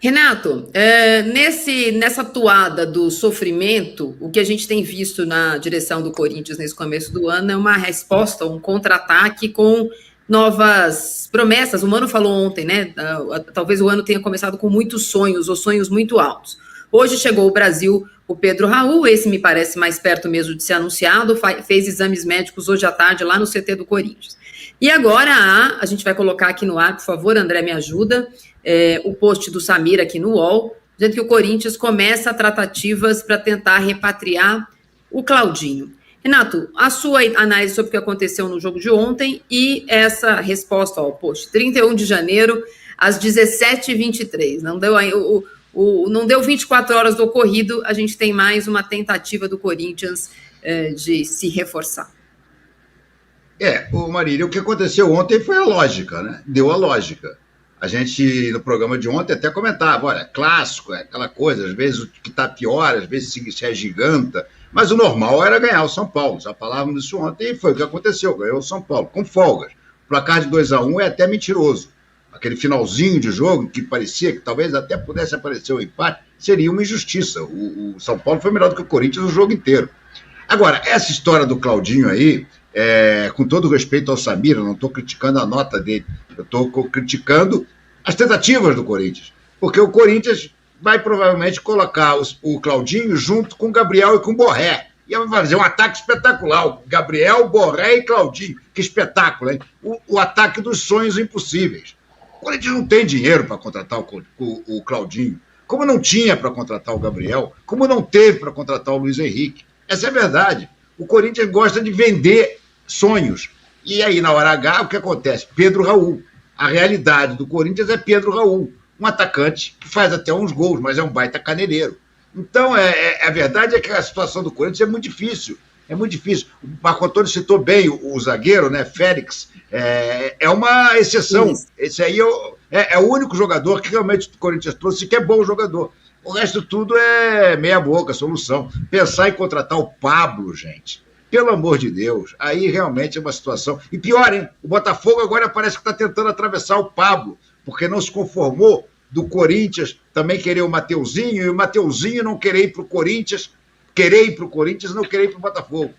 Renato, nessa toada do sofrimento, o que a gente tem visto na direção do Corinthians nesse começo do ano é uma resposta, um contra-ataque com novas promessas. O Mano falou ontem, né? Talvez o ano tenha começado com muitos sonhos, ou sonhos muito altos. Hoje chegou ao Brasil o Pedro Raul, esse me parece mais perto mesmo de ser anunciado, fez exames médicos hoje à tarde lá no CT do Corinthians. E agora a gente vai colocar aqui no ar, por favor, André, me ajuda, o post do Samir aqui no UOL, dizendo que o Corinthians começa tratativas para tentar repatriar o Claudinho. Renato, a sua análise sobre o que aconteceu no jogo de ontem e essa resposta ao post. 31 de janeiro, às 17h23. Não deu 24 horas do ocorrido, a gente tem mais uma tentativa do Corinthians de se reforçar. Marília, o que aconteceu ontem foi a lógica, né? Deu a lógica. A gente, no programa de ontem, até comentava, olha, clássico, é aquela coisa, às vezes o que está pior, às vezes se agiganta, mas o normal era ganhar o São Paulo. Já falávamos disso ontem e foi o que aconteceu, ganhou o São Paulo, com folgas. O placar de 2-1 é até mentiroso. Aquele finalzinho de jogo, que parecia que talvez até pudesse aparecer o empate, seria uma injustiça. O São Paulo foi melhor do que o Corinthians o jogo inteiro. Agora, essa história do Claudinho aí, com todo respeito ao Samir, eu não estou criticando a nota dele, eu estou criticando as tentativas do Corinthians, porque o Corinthians vai provavelmente colocar o Claudinho junto com o Gabriel e com o Borré, e vai fazer um ataque espetacular, Gabriel, Borré e Claudinho, que espetáculo, hein? O ataque dos sonhos impossíveis. O Corinthians não tem dinheiro para contratar o Claudinho, como não tinha para contratar o Gabriel, como não teve para contratar o Luiz Henrique. Essa é a verdade. O Corinthians gosta de vender sonhos. E aí, na hora H, o que acontece? Pedro Raul. A realidade do Corinthians é Pedro Raul, um atacante que faz até uns gols, mas é um baita caneleiro. Então, a verdade é que a situação do Corinthians é muito difícil. É muito difícil. O Marco Antônio citou bem o zagueiro, né? Félix. É uma exceção. Isso. Esse aí é o único jogador que realmente o Corinthians trouxe que é bom jogador. O resto tudo é meia boca, solução. Pensar em contratar o Pablo, gente. Pelo amor de Deus, aí realmente é uma situação... E pior, hein? O Botafogo agora parece que está tentando atravessar o Pablo, porque não se conformou do Corinthians também querer o Mateuzinho, e o Mateuzinho não querer ir para o Corinthians, não querer ir para o Botafogo.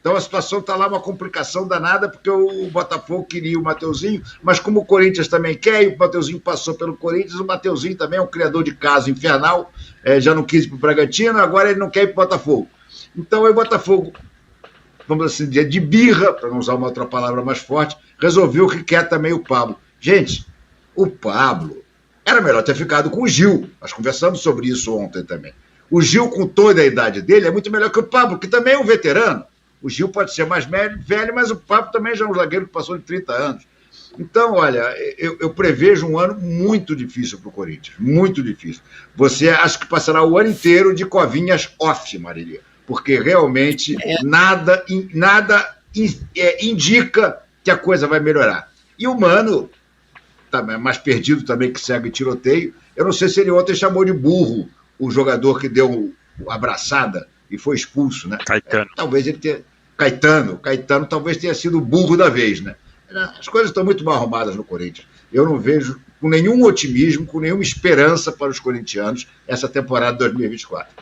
Então a situação está lá, uma complicação danada, porque o Botafogo queria o Mateuzinho, mas como o Corinthians também quer, e o Mateuzinho passou pelo Corinthians, o Mateuzinho também é um criador de caso infernal, já não quis ir para o Bragantino, agora ele não quer ir para o Botafogo. Então o Botafogo, vamos assim dizer, de birra, para não usar uma outra palavra mais forte, resolveu que quer também o Pablo. Gente, o Pablo era melhor ter ficado com o Gil. Nós conversamos sobre isso ontem também. O Gil, com toda a idade dele, é muito melhor que o Pablo, que também é um veterano. O Gil pode ser mais velho, mas o Pablo também já é um zagueiro que passou de 30 anos. Então, olha, eu prevejo um ano muito difícil para o Corinthians, muito difícil. Você acha que passará o ano inteiro de covinhas off, Marília, porque realmente nada indica que a coisa vai melhorar. E o Mano, também mais perdido também, que segue tiroteio, eu não sei se ele ontem chamou de burro o jogador que deu a abraçada e foi expulso, né? Caetano. Talvez ele tenha... Caetano talvez tenha sido o burro da vez, né? As coisas estão muito mal arrumadas no Corinthians. Eu não vejo com nenhum otimismo, com nenhuma esperança para os corintianos essa temporada de 2024.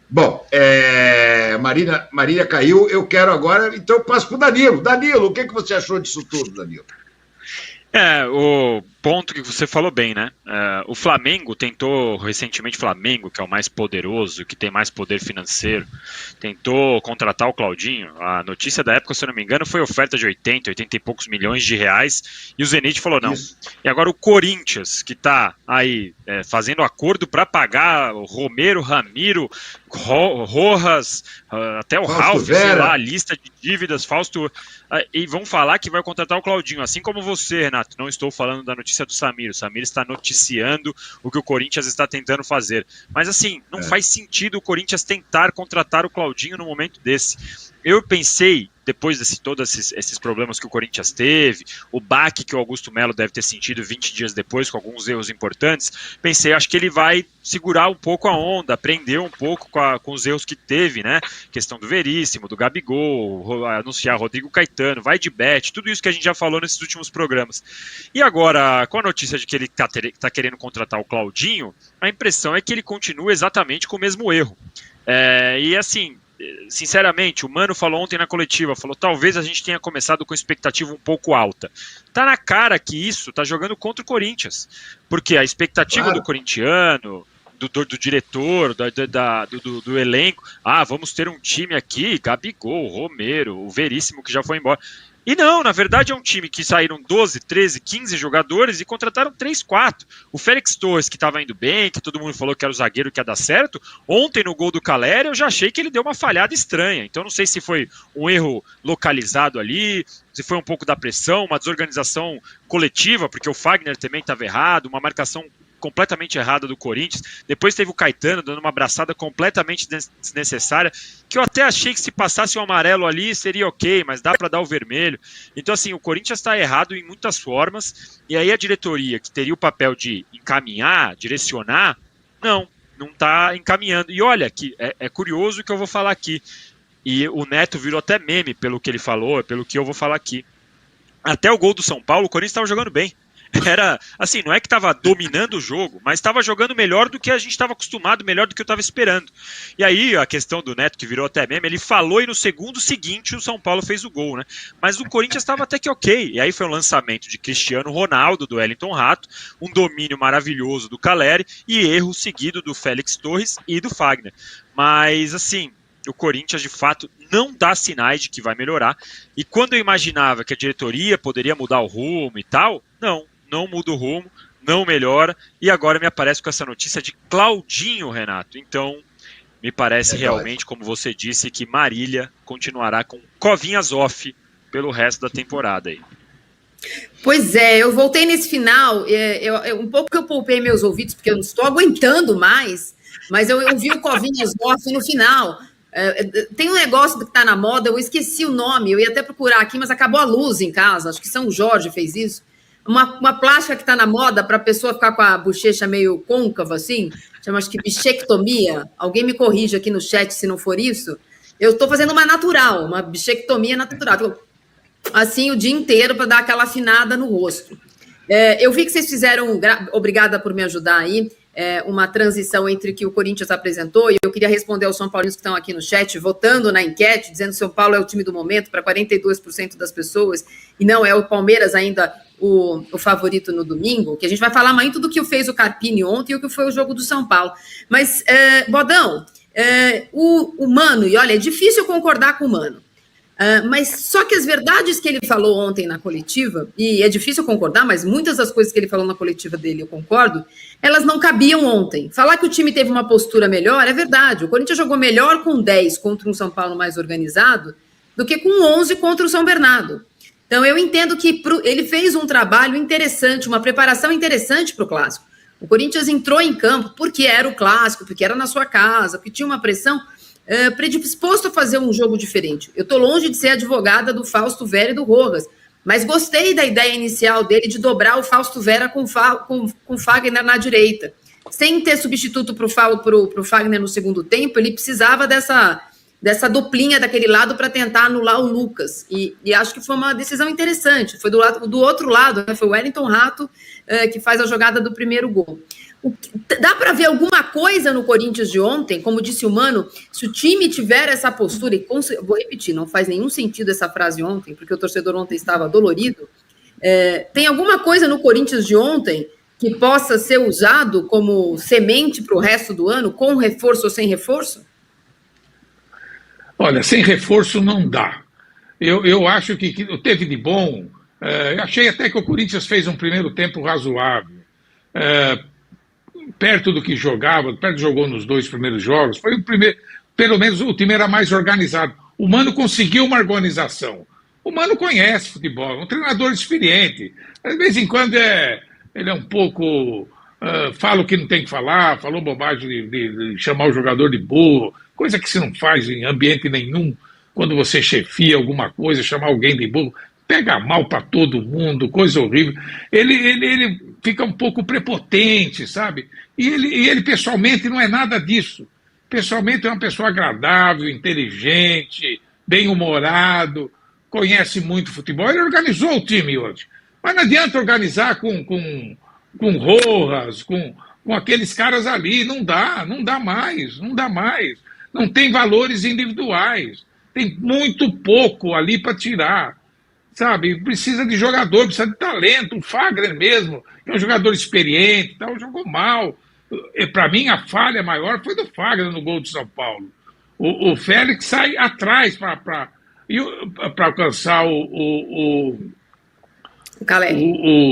Bom, Marília caiu, eu quero agora, então eu passo para o Danilo. Danilo, o que você achou disso tudo, Danilo? O ponto que você falou bem, né? O Flamengo tentou recentemente, Flamengo, que é o mais poderoso, que tem mais poder financeiro, tentou contratar o Claudinho. A notícia da época, se eu não me engano, foi oferta de 80 e poucos milhões de reais, e o Zenit falou não. Isso. E agora o Corinthians, que está aí fazendo acordo para pagar o Romero, Ramiro, Rojas, até o Ralf, sei lá, a lista de dívidas, Fausto, e vão falar que vai contratar o Claudinho, assim como você, Renato. Não estou falando da notícia do Samir. O Samir está noticiando o que o Corinthians está tentando fazer. Mas assim, não faz sentido o Corinthians tentar contratar o Claudinho no momento desse. Eu pensei depois de todos esses problemas que o Corinthians teve, o baque que o Augusto Melo deve ter sentido 20 dias depois, com alguns erros importantes, pensei, acho que ele vai segurar um pouco a onda, aprender um pouco com os erros que teve, né? Questão do Veríssimo, do Gabigol, anunciar Rodrigo Caetano, vai de Bet, tudo isso que a gente já falou nesses últimos programas. E agora, com a notícia de que ele tá querendo contratar o Claudinho, a impressão é que ele continua exatamente com o mesmo erro. E assim, sinceramente, o Mano falou ontem na coletiva, falou, talvez a gente tenha começado com expectativa um pouco alta. Tá na cara que isso tá jogando contra o Corinthians, porque a expectativa do corintiano, do diretor, do elenco, vamos ter um time aqui, Gabigol, Romero, o Veríssimo que já foi embora. E não, na verdade é um time que saíram 12, 13, 15 jogadores e contrataram 3, 4. O Félix Torres, que estava indo bem, que todo mundo falou que era o zagueiro que ia dar certo, ontem no gol do Calleri eu já achei que ele deu uma falhada estranha. Então não sei se foi um erro localizado ali, se foi um pouco da pressão, uma desorganização coletiva, porque o Fagner também estava errado, uma marcação completamente errada do Corinthians. Depois teve o Caetano dando uma abraçada completamente desnecessária, que eu até achei que se passasse um amarelo ali seria ok, mas dá para dar o vermelho. Então assim, o Corinthians está errado em muitas formas, e aí a diretoria, que teria o papel de encaminhar, direcionar, não está encaminhando. E olha, que é curioso o que eu vou falar aqui, e o Neto virou até meme pelo que ele falou, pelo que eu vou falar aqui. Até o gol do São Paulo, o Corinthians estava jogando bem. Era, assim, não é que estava dominando o jogo, mas estava jogando melhor do que a gente estava acostumado, melhor do que eu estava esperando. E aí, a questão do Neto, que virou até meme, ele falou e no segundo seguinte o São Paulo fez o gol, né? Mas o Corinthians estava até que ok. E aí foi um lançamento de Cristiano Ronaldo, do Wellington Rato, um domínio maravilhoso do Calleri e erro seguido do Félix Torres e do Fagner. Mas, assim, o Corinthians, de fato, não dá sinais de que vai melhorar. E quando eu imaginava que a diretoria poderia mudar o rumo e tal, não muda o rumo, não melhora, e agora me aparece com essa notícia de Claudinho, Renato. Então, me parece realmente, como você disse, que Marília continuará com covinhas off pelo resto da temporada aí. Pois é, eu voltei nesse final, um pouco que eu poupei meus ouvidos, porque eu não estou aguentando mais, mas eu vi o covinhas off no final. Tem um negócio que está na moda, eu esqueci o nome, eu ia até procurar aqui, mas acabou a luz em casa, acho que São Jorge fez isso. Uma plástica que está na moda para a pessoa ficar com a bochecha meio côncava, assim, chama acho que bichectomia. Alguém me corrige aqui no chat se não for isso. Eu estou fazendo uma natural, uma bichectomia natural. Assim, o dia inteiro para dar aquela afinada no rosto. Eu vi que vocês fizeram, obrigada por me ajudar aí, uma transição entre o que o Corinthians apresentou, e eu queria responder aos São Paulinos que estão aqui no chat, votando na enquete, dizendo que São Paulo é o time do momento para 42% das pessoas, e não é o Palmeiras ainda o favorito no domingo, que a gente vai falar muito do que fez o Carpini ontem e o que foi o jogo do São Paulo. Mas, Bodão, o Mano, e olha, é difícil concordar com o Mano, mas só que as verdades que ele falou ontem na coletiva, e é difícil concordar, mas muitas das coisas que ele falou na coletiva dele, eu concordo, elas não cabiam ontem. Falar que o time teve uma postura melhor é verdade. O Corinthians jogou melhor com 10 contra um São Paulo mais organizado do que com 11 contra o São Bernardo. Então, eu entendo que ele fez um trabalho interessante, uma preparação interessante para o Clássico. O Corinthians entrou em campo porque era o Clássico, porque era na sua casa, porque tinha uma pressão predisposto a fazer um jogo diferente. Eu estou longe de ser advogada do Fausto Vera e do Rojas, mas gostei da ideia inicial dele de dobrar o Fausto Vera com o Fagner na direita. Sem ter substituto para o Fagner no segundo tempo, ele precisava dessa duplinha daquele lado para tentar anular o Lucas. E acho que foi uma decisão interessante. Foi do outro lado, né? Foi o Wellington Rato que faz a jogada do primeiro gol. Dá para ver alguma coisa no Corinthians de ontem, como disse o Mano, se o time tiver essa postura, e vou repetir, não faz nenhum sentido essa frase ontem, porque o torcedor ontem estava dolorido, tem alguma coisa no Corinthians de ontem que possa ser usado como semente para o resto do ano, com reforço ou sem reforço? Olha, sem reforço não dá. Eu acho que teve de bom. Eu achei até que o Corinthians fez um primeiro tempo razoável. Perto do que jogou nos 2 primeiros jogos. Foi o primeiro, pelo menos o time era mais organizado. O Mano conseguiu uma organização. O Mano conhece futebol, é um treinador experiente. De vez em quando ele é um pouco... fala o que não tem que falar, falou bobagem de chamar o jogador de burro, coisa que se não faz em ambiente nenhum. quando você chefia alguma coisa, chamar alguém de burro, pega mal para todo mundo, coisa horrível. Ele fica um pouco prepotente, sabe? E ele pessoalmente não é nada disso. Pessoalmente é uma pessoa agradável, inteligente, bem-humorado, conhece muito futebol. Ele organizou o time hoje. Mas não adianta organizar com Rojas, com aqueles caras ali. Não dá mais. Não tem valores individuais. Tem muito pouco ali para tirar. Sabe? Precisa de jogador, precisa de talento. O Fagner mesmo, é um jogador experiente, tal, jogou mal. Para mim, a falha maior foi do Fagner no gol de São Paulo. O Félix sai atrás para alcançar o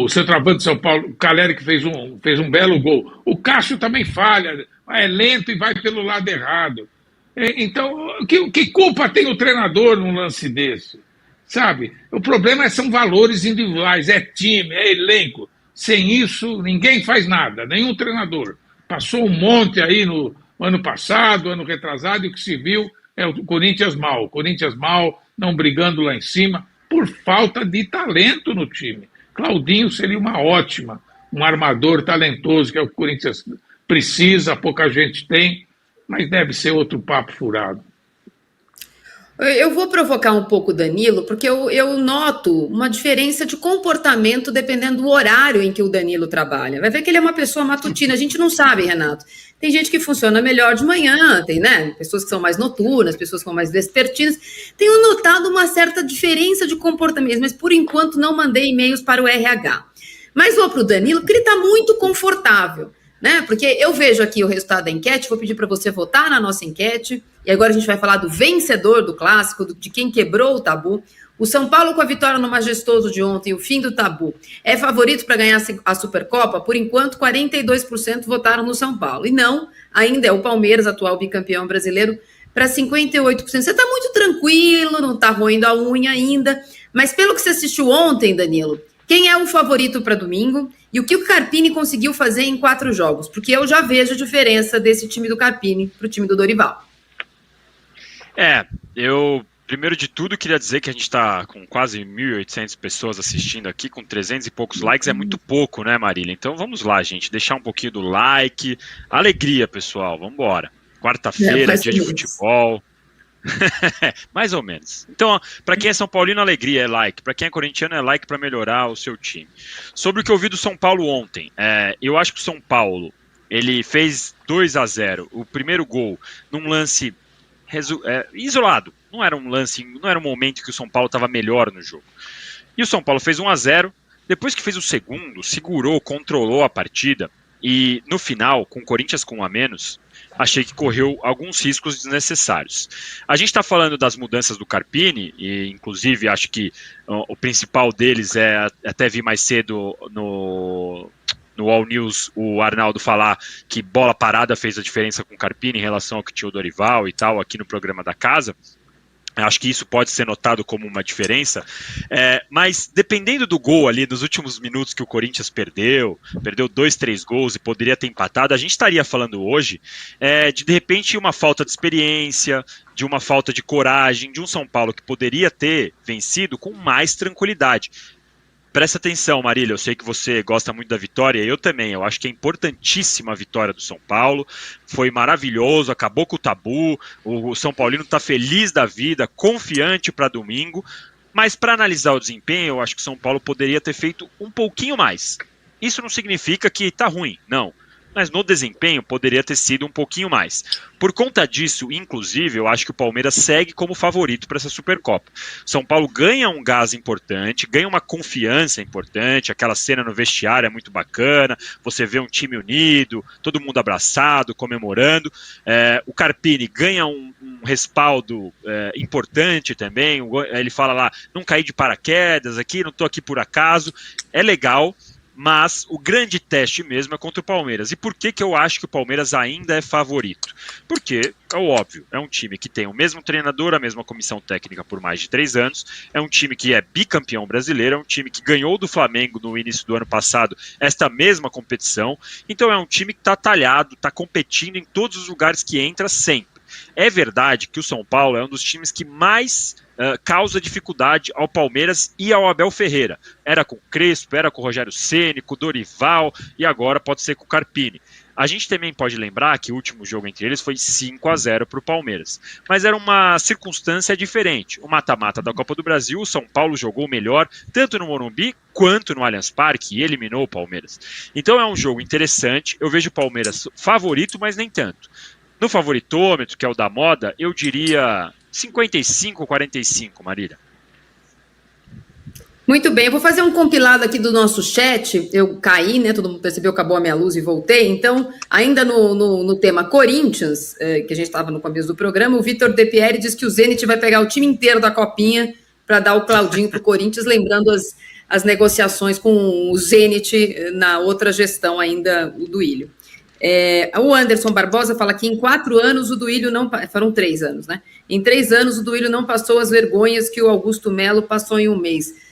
centroavante de São Paulo, o Caleri, que fez um belo gol. O Cássio também falha, é lento e vai pelo lado errado. Então, que culpa tem o treinador num lance desse? Sabe? O problema são valores individuais, é time, é elenco. Sem isso, ninguém faz nada, nenhum treinador. Passou um monte aí no ano passado, ano retrasado, e o que se viu é o Corinthians mal. O Corinthians mal, não brigando lá em cima, por falta de talento no time. Claudinho seria um armador talentoso, que é o que o Corinthians precisa, pouca gente tem, mas deve ser outro papo furado. Eu vou provocar um pouco o Danilo, porque eu noto uma diferença de comportamento dependendo do horário em que o Danilo trabalha. Vai ver que ele é uma pessoa matutina, a gente não sabe, Renato. Tem gente que funciona melhor de manhã, tem, né? Pessoas que são mais noturnas, pessoas que são mais vespertinas. Tenho notado uma certa diferença de comportamento, mas por enquanto não mandei e-mails para o RH. Mas vou para o Danilo, porque ele está muito confortável, né? Porque eu vejo aqui o resultado da enquete, vou pedir para você votar na nossa enquete, e agora a gente vai falar do vencedor do clássico, de quem quebrou o tabu. O São Paulo, com a vitória no Majestoso de ontem, o fim do tabu, é favorito para ganhar a Supercopa? Por enquanto, 42% votaram no São Paulo. E não, ainda é o Palmeiras, atual bicampeão brasileiro, para 58%. Você está muito tranquilo, não está roendo a unha ainda, mas pelo que você assistiu ontem, Danilo, quem é o favorito para domingo? E o que o Carpini conseguiu fazer em 4 jogos? Porque eu já vejo a diferença desse time do Carpini para o time do Dorival. Eu, primeiro de tudo, queria dizer que a gente está com quase 1.800 pessoas assistindo aqui, com 300 e poucos likes, é muito pouco, né, Marília? Então vamos lá, gente, deixar um pouquinho do like, alegria, pessoal, vamos embora. Quarta-feira, dia de futebol. Mais ou menos. Então, para quem é São Paulino, alegria é like. Para quem é corintiano, é like para melhorar o seu time. Sobre o que eu vi do São Paulo ontem, eu acho que o São Paulo ele fez 2-0. O primeiro gol num lance isolado. Não era um momento que o São Paulo estava melhor no jogo. E o São Paulo fez 1-0. Depois que fez o segundo, segurou, controlou a partida. E no final, com o Corinthians com 1 a menos, achei que correu alguns riscos desnecessários. A gente está falando das mudanças do Carpini, e inclusive acho que o principal deles até vi mais cedo no All News o Arnaldo falar que bola parada fez a diferença com o Carpini em relação ao que tinha o Dorival e tal, aqui no programa da casa. Acho que isso pode ser notado como uma diferença, mas dependendo do gol ali, nos últimos minutos que o Corinthians perdeu 2, 3 gols e poderia ter empatado, a gente estaria falando hoje de repente uma falta de experiência, de uma falta de coragem, de um São Paulo que poderia ter vencido com mais tranquilidade. Presta atenção, Marília, eu sei que você gosta muito da vitória, eu também, eu acho que é importantíssima a vitória do São Paulo, foi maravilhoso, acabou com o tabu, o São Paulino está feliz da vida, confiante para domingo, mas para analisar o desempenho, eu acho que o São Paulo poderia ter feito um pouquinho mais. Isso não significa que está ruim, não. Mas no desempenho poderia ter sido um pouquinho mais. Por conta disso, inclusive, eu acho que o Palmeiras segue como favorito para essa Supercopa. São Paulo ganha um gás importante, ganha uma confiança importante, aquela cena no vestiário é muito bacana, você vê um time unido, todo mundo abraçado, comemorando. O Carpini ganha um respaldo importante também, ele fala lá, não caí de paraquedas aqui, não estou aqui por acaso, é legal. Mas o grande teste mesmo é contra o Palmeiras. E por que eu acho que o Palmeiras ainda é favorito? Porque, é óbvio, é um time que tem o mesmo treinador, a mesma comissão técnica por mais de 3 anos, é um time que é bicampeão brasileiro, é um time que ganhou do Flamengo no início do ano passado esta mesma competição, então é um time que está talhado, está competindo em todos os lugares que entra sempre. É verdade que o São Paulo é um dos times que mais causa dificuldade ao Palmeiras e ao Abel Ferreira. Era com o Crespo, era com o Rogério Ceni, com o Dorival e agora pode ser com o Carpini. A gente também pode lembrar que o último jogo entre eles foi 5-0 para o Palmeiras. Mas era uma circunstância diferente. O mata-mata da Copa do Brasil, o São Paulo jogou melhor, tanto no Morumbi quanto no Allianz Parque, e eliminou o Palmeiras. Então é um jogo interessante, eu vejo o Palmeiras favorito, mas nem tanto. No favoritômetro, que é o da moda, eu diria 55-45, Marília. Muito bem, eu vou fazer um compilado aqui do nosso chat. Eu caí, né? Todo mundo percebeu, acabou a minha luz e voltei. Então, ainda no tema Corinthians, que a gente estava no começo do programa, o Vitor De Pieri diz que o Zenit vai pegar o time inteiro da Copinha para dar o Claudinho para o Corinthians, lembrando as negociações com o Zenit na outra gestão ainda, o Duílio. O Anderson Barbosa fala que em 4 anos o Duílio não... Foram 3 anos, né? Em 3 anos o Duílio não passou as vergonhas que o Augusto Melo passou em um mês.